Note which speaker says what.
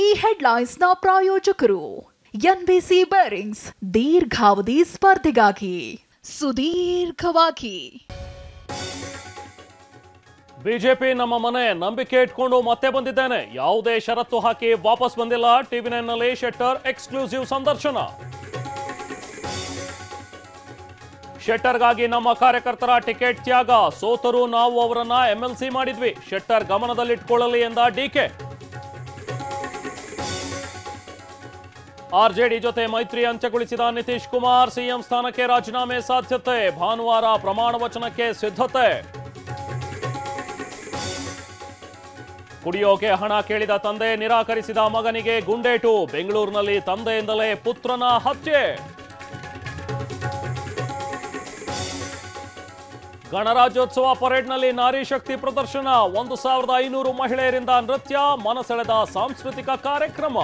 Speaker 1: ಈ ಹೆಡ್ಲೈನ್ಸ್ನ ಪ್ರಾಯೋಜಕರು NBC bearings ದೀರ್ಘಾವಧಿ ಸ್ಪರ್ಧೆಗಾಗಿ ಸುದೀರ್ಘವಾಗಿ.
Speaker 2: ಬಿಜೆಪಿ ನಮ್ಮ ಮನೆ ನಂಬಿಕೆ ಇಟ್ಕೊಂಡು ಮತ್ತೆ ಬಂದಿದ್ದೇನೆ, ಯಾವುದೇ ಷರತ್ತು ಹಾಕಿ ವಾಪಸ್ ಬಂದಿಲ್ಲ. ಟಿವಿ9 ನಲ್ಲಿ ಶೆಟ್ಟರ್ ಎಕ್ಸ್ಕ್ಲೂಸಿವ್ ಸಂದರ್ಶನ. ಶೆಟ್ಟರ್ಗಾಗಿ ನಮ್ಮ ಕಾರ್ಯಕರ್ತರ ಟಿಕೆಟ್ ತ್ಯಾಗ, ಸೋತರು ನಾವು ಅವರನ್ನ ಎಂಎಲ್ಸಿ ಮಾಡಿದ್ವಿ, ಶೆಟ್ಟರ್ ಗಮನದಲ್ಲಿಟ್ಕೊಳ್ಳಲಿ ಎಂದ ಡಿಕೆ. ಆರ್ಜೆಡಿ ಜೊತೆ ಮೈತ್ರಿ ಅಂತ್ಯಗೊಳಿಸಿದ ನಿತೀಶ್ ಕುಮಾರ್, ಸಿಎಂ ಸ್ಥಾನಕ್ಕೆ ರಾಜೀನಾಮೆ ಸಾಧ್ಯತೆ, ಭಾನುವಾರ ಪ್ರಮಾಣ ವಚನಕ್ಕೆ ಸಿದ್ಧತೆ. ಕುಡಿಯೋಕೆ ಹಣ ಕೇಳಿದ ತಂದೆ ನಿರಾಕರಿಸಿದ ಮಗನಿಗೆ ಗುಂಡೇಟು, ಬೆಂಗಳೂರಿನಲ್ಲಿ ತಂದೆಯಿಂದಲೇ ಪುತ್ರನ ಹತ್ಯೆ. ಗಣರಾಜ್ಯೋತ್ಸವ ಪರೇಡ್ನಲ್ಲಿ ನಾರಿ ಶಕ್ತಿ ಪ್ರದರ್ಶನ, 1500 ಮಹಿಳೆಯರಿಂದ ನೃತ್ಯ, ಮನಸೆಳೆದ ಸಾಂಸ್ಕೃತಿಕ ಕಾರ್ಯಕ್ರಮ.